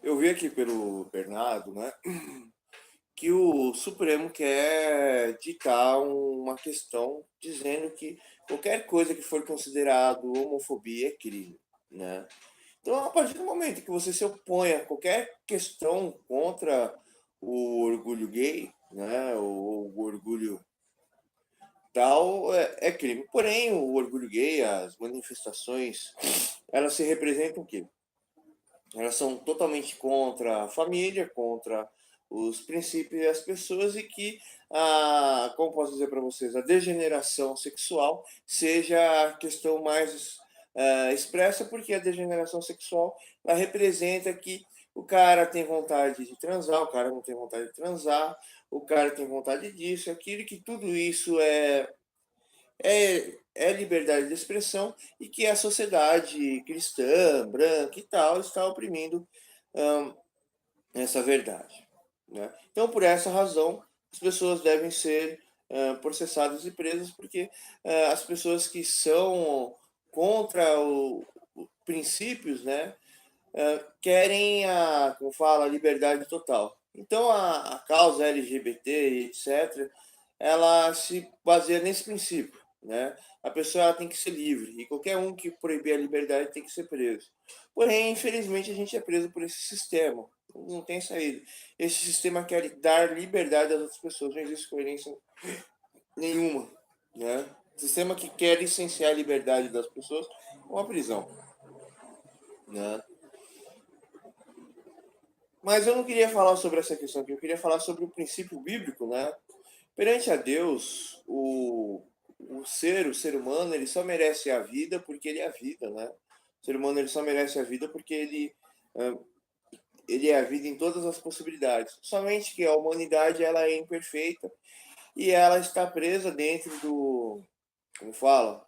Eu vi aqui pelo Bernardo, né, que o Supremo quer ditar uma questão dizendo que qualquer coisa que for considerado homofobia é crime, né? Então, a partir do momento que você se opõe a qualquer questão contra o orgulho gay, né, ou o orgulho tal, é crime. Porém, o orgulho gay, as manifestações, elas se representam o quê? Elas são totalmente contra a família, contra os princípios e as pessoas e que, como posso dizer para vocês, a degeneração sexual seja a questão mais expressa, porque a degeneração sexual ela representa que o cara tem vontade de transar, o cara não tem vontade de transar, o cara tem vontade disso, aquilo, que tudo isso é liberdade de expressão e que a sociedade cristã, branca e tal, está oprimindo hum, essa verdade. Né? Então, por essa razão, as pessoas devem ser processadas e presas, porque as pessoas que são contra os princípios, né, querem como fala, a liberdade total. Então, a causa LGBT, etc., ela se baseia nesse princípio, né? A pessoa ela tem que ser livre e qualquer um que proibir a liberdade tem que ser preso. Porém, infelizmente, a gente é preso por esse sistema. Não tem saída. Esse sistema quer dar liberdade às outras pessoas, não existe coerência nenhuma, né? Sistema que quer licenciar a liberdade das pessoas é uma prisão, né? Mas eu não queria falar sobre essa questão aqui, eu queria falar sobre o princípio bíblico, né? Perante a Deus, o ser humano, ele só merece a vida porque ele é a vida, né? O ser humano, ele só merece a vida porque ah, ele é a vida em todas as possibilidades. Somente que a humanidade, ela é imperfeita e ela está presa dentro como fala,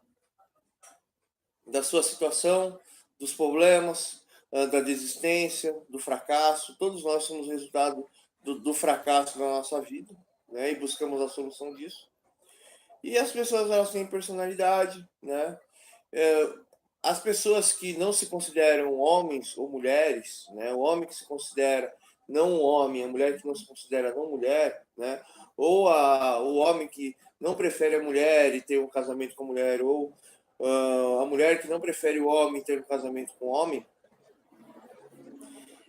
da sua situação, dos problemas, da desistência, do fracasso. Todos nós somos resultado do fracasso da nossa vida, né? E buscamos a solução disso. E as pessoas elas têm personalidade, né? É, as pessoas que não se consideram homens ou mulheres, né? O homem que se considera não um homem, a mulher que não se considera não mulher, né? Ou o homem que não prefere a mulher e ter um casamento com a mulher, ou a mulher que não prefere o homem e ter um casamento com o homem,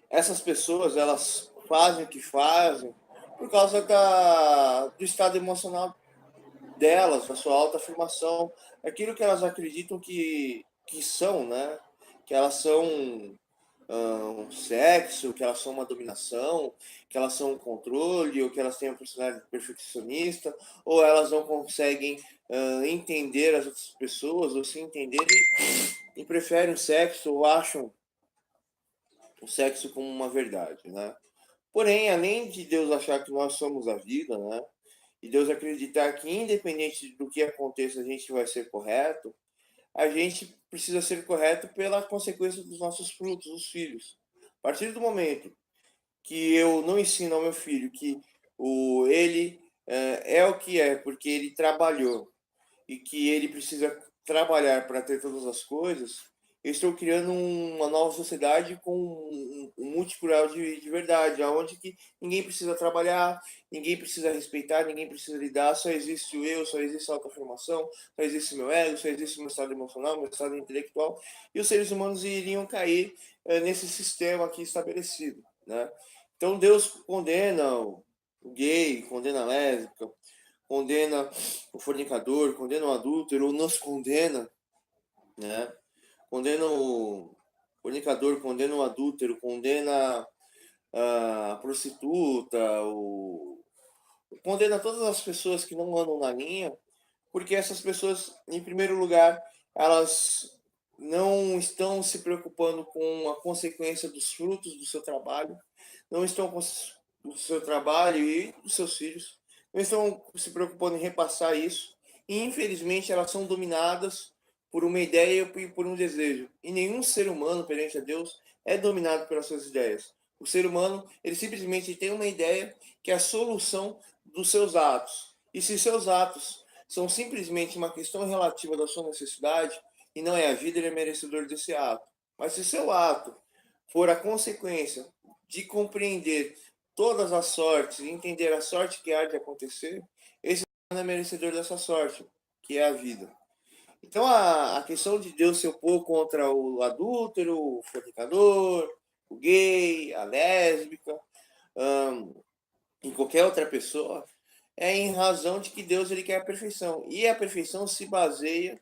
essas pessoas elas fazem o que fazem por causa do estado emocional delas, da sua autoafirmação, aquilo que elas acreditam que são, né? Que elas são um sexo, que elas são uma dominação, que elas são um controle, ou que elas têm uma personalidade perfeccionista, ou elas não conseguem entender as outras pessoas, ou se entenderem e preferem o sexo, ou acham o sexo como uma verdade, né? Porém, além de Deus achar que nós somos a vida, né? E Deus acreditar que, independente do que aconteça, a gente vai ser correto, a gente precisa ser correto pela consequência dos nossos frutos, os filhos. A partir do momento que eu não ensino ao meu filho que ele é o que é, porque ele trabalhou, e que ele precisa trabalhar para ter todas as coisas, eu estou criando uma nova sociedade com um multiplural de verdade, onde que ninguém precisa trabalhar, ninguém precisa respeitar, ninguém precisa lidar, só existe o eu, só existe a autoafirmação, só existe meu ego, só existe meu estado emocional, meu estado intelectual, e os seres humanos iriam cair nesse sistema aqui estabelecido, né? Então Deus condena o gay, condena a lésbica, condena o fornicador, condena o adúltero, ou nos condena, né? Condena o fornicador, condena o adúltero, condena a prostituta, condena todas as pessoas que não andam na linha, porque essas pessoas, em primeiro lugar, elas não estão se preocupando com a consequência dos frutos do seu trabalho, não estão com o seu trabalho e dos seus filhos, não estão se preocupando em repassar isso, e infelizmente elas são dominadas por uma ideia e por um desejo. E nenhum ser humano perante a Deus é dominado pelas suas ideias. O ser humano, ele simplesmente tem uma ideia que é a solução dos seus atos. E se seus atos são simplesmente uma questão relativa da sua necessidade e não é a vida, ele é merecedor desse ato. Mas se seu ato for a consequência de compreender todas as sortes, entender a sorte que há de acontecer, esse não é merecedor dessa sorte, que é a vida. Então a questão de Deus se opor contra o adúltero, o fornicador, o gay, a lésbica, em qualquer outra pessoa, é em razão de que Deus ele quer a perfeição. E a perfeição se baseia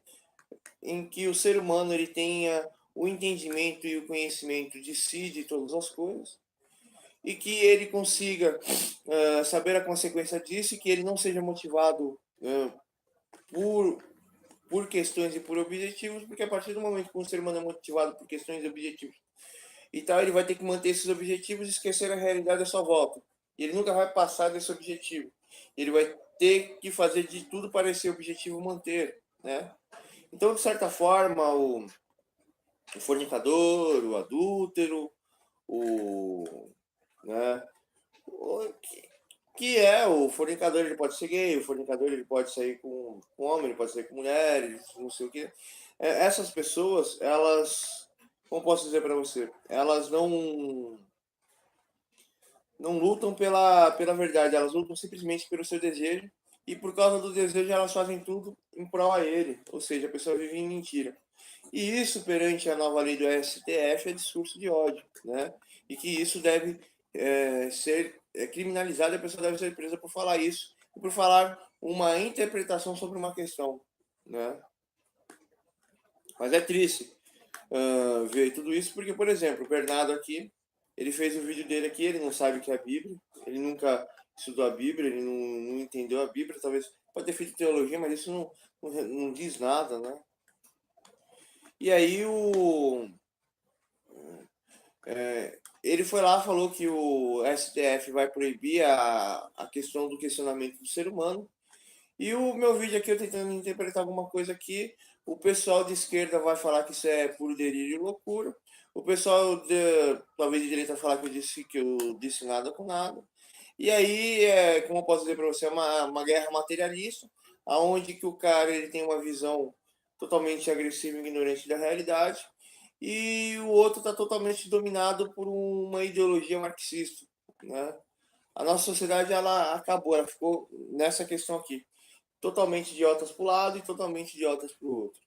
em que o ser humano ele tenha o entendimento e o conhecimento de si, de todas as coisas, e que ele consiga saber a consequência disso e que ele não seja motivado por, por questões e por objetivos, porque a partir do momento que um ser humano é motivado por questões e objetivos, então ele vai ter que manter esses objetivos e esquecer a realidade à sua volta. E ele nunca vai passar desse objetivo. Ele vai ter que fazer de tudo para esse objetivo manter, né? Então, de certa forma, o fornicador, o adúltero, o, né, que é o fornicador, ele pode ser gay, o fornicador ele pode sair com homem, ele pode sair com mulheres, não sei o que. Essas pessoas, elas, como posso dizer para você, elas não lutam pela verdade, elas lutam simplesmente pelo seu desejo e por causa do desejo elas fazem tudo em prol a ele, ou seja, a pessoa vive em mentira. E isso, perante a nova lei do STF, é discurso de ódio, né? E que isso deve ser criminalizado, e a pessoa deve ser presa por falar isso, e por falar uma interpretação sobre uma questão, né? Mas é triste ver tudo isso, porque, por exemplo, o Bernardo aqui, ele fez o vídeo dele aqui, ele não sabe o que é a Bíblia, ele nunca estudou a Bíblia, ele não entendeu a Bíblia, talvez pode ter feito teologia, mas isso não diz nada, né? E aí ele foi lá, falou que o STF vai proibir a questão do questionamento do ser humano. E o meu vídeo aqui, eu tentando interpretar alguma coisa aqui, o pessoal de esquerda vai falar que isso é puro delírio e loucura. O pessoal talvez de direita falar que eu disse nada com nada. E aí, como eu posso dizer para você, é uma guerra materialista, aonde que o cara ele tem uma visão totalmente agressiva e ignorante da realidade, e o outro está totalmente dominado por uma ideologia marxista, né? A nossa sociedade ela acabou, ela ficou nessa questão aqui, totalmente idiotas para o lado e totalmente idiotas para o outro.